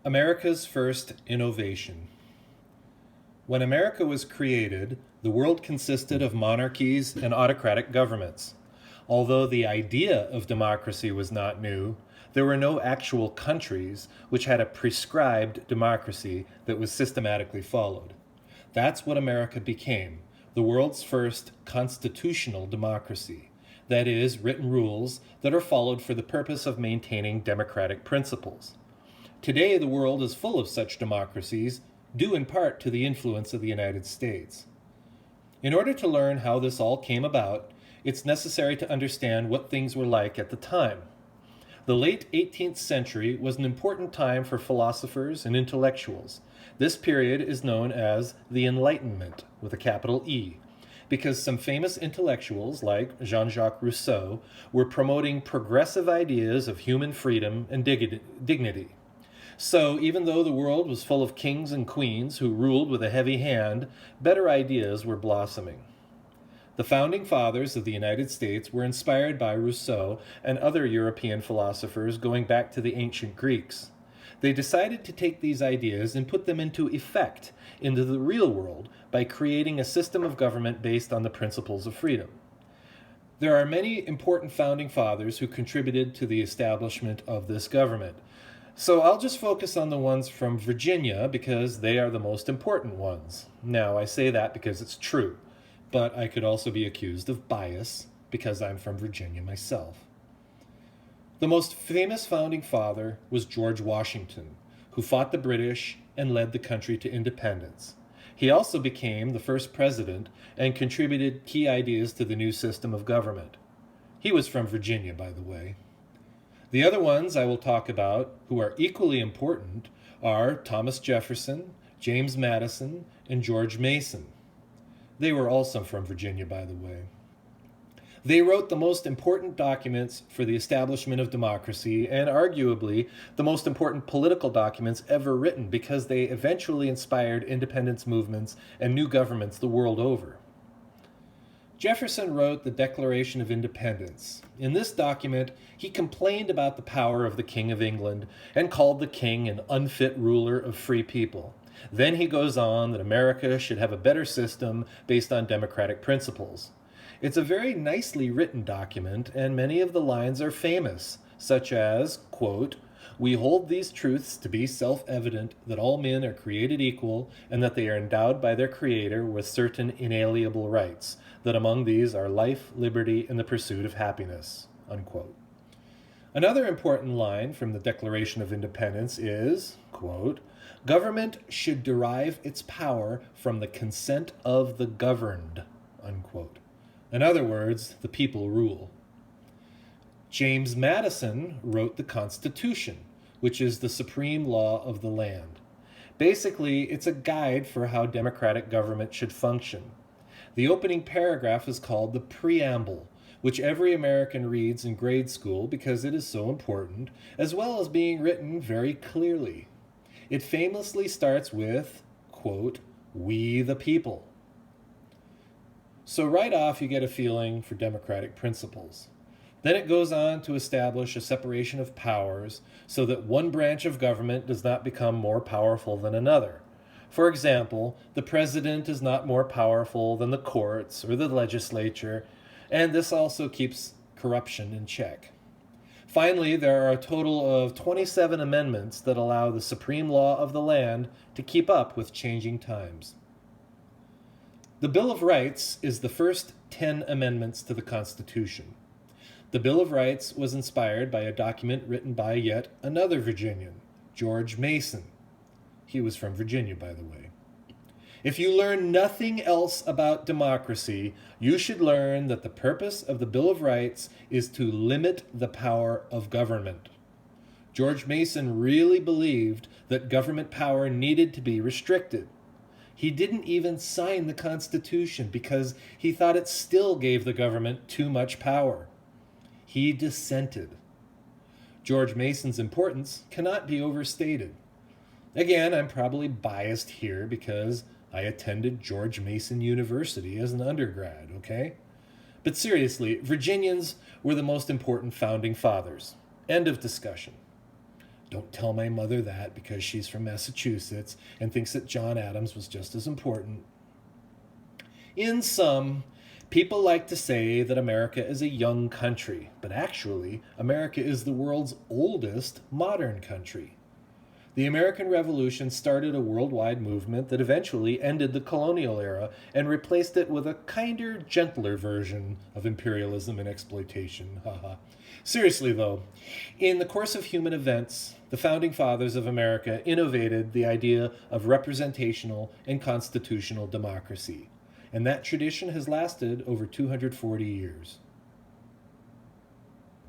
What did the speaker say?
America's first innovation. When America was created, the world consisted of monarchies and autocratic governments. Although the idea of democracy was not new, there were no actual countries which had a prescribed democracy that was systematically followed. That's what America became, the world's first constitutional democracy. That is, written rules that are followed for the purpose of maintaining democratic principles. Today, the world is full of such democracies, due in part to the influence of the United States. In order to learn how this all came about, it's necessary to understand what things were like at the time. The late 18th century was an important time for philosophers and intellectuals. This period is known as the Enlightenment, with a capital E, because some famous intellectuals like Jean-Jacques Rousseau were promoting progressive ideas of human freedom and dignity. So, even though the world was full of kings and queens who ruled with a heavy hand, better ideas were blossoming. The founding fathers of the United States were inspired by Rousseau and other European philosophers going back to the ancient Greeks. They decided to take these ideas and put them into effect into the real world by creating a system of government based on the principles of freedom. There are many important founding fathers who contributed to the establishment of this government. So I'll just focus on the ones from Virginia because they are the most important ones. Now, I say that because it's true, but I could also be accused of bias because I'm from Virginia myself. The most famous founding father was George Washington, who fought the British and led the country to independence. He also became the first president and contributed key ideas to the new system of government. He was from Virginia, by the way. The other ones I will talk about, who are equally important, are Thomas Jefferson, James Madison, and George Mason. They were also from Virginia, by the way. They wrote the most important documents for the establishment of democracy and arguably the most important political documents ever written because they eventually inspired independence movements and new governments the world over. Jefferson wrote the Declaration of Independence. In this document, he complained about the power of the King of England and called the king an unfit ruler of free people. Then he goes on that America should have a better system based on democratic principles. It's a very nicely written document, and many of the lines are famous, such as, quote, "We hold these truths to be self-evident that all men are created equal and that they are endowed by their Creator with certain inalienable rights, that among these are life, liberty, and the pursuit of happiness," unquote. Another important line from the Declaration of Independence is, quote, "Government should derive its power from the consent of the governed," unquote. In other words, the people rule. James Madison wrote the Constitution, which is the supreme law of the land. Basically, it's a guide for how democratic government should function. The opening paragraph is called the preamble, which every American reads in grade school because it is so important, as well as being written very clearly. It famously starts with, quote, "We the people." So right off you get a feeling for democratic principles. Then it goes on to establish a separation of powers so that one branch of government does not become more powerful than another. For example, the president is not more powerful than the courts or the legislature, and this also keeps corruption in check. Finally, there are a total of 27 amendments that allow the supreme law of the land to keep up with changing times. The Bill of Rights is the first 10 amendments to the Constitution. The Bill of Rights was inspired by a document written by yet another Virginian, George Mason. He was from Virginia, by the way. If you learn nothing else about democracy, you should learn that the purpose of the Bill of Rights is to limit the power of government. George Mason really believed that government power needed to be restricted. He didn't even sign the Constitution because he thought it still gave the government too much power. He dissented. George Mason's importance cannot be overstated. Again, I'm probably biased here because I attended George Mason University as an undergrad, okay? But seriously, Virginians were the most important founding fathers. End of discussion. Don't tell my mother that because she's from Massachusetts and thinks that John Adams was just as important. In sum, people like to say that America is a young country, but actually, America is the world's oldest modern country. The American Revolution started a worldwide movement that eventually ended the colonial era and replaced it with a kinder, gentler version of imperialism and exploitation. Haha. Seriously, though, in the course of human events, the founding fathers of America innovated the idea of representational and constitutional democracy, and that tradition has lasted over 240 years.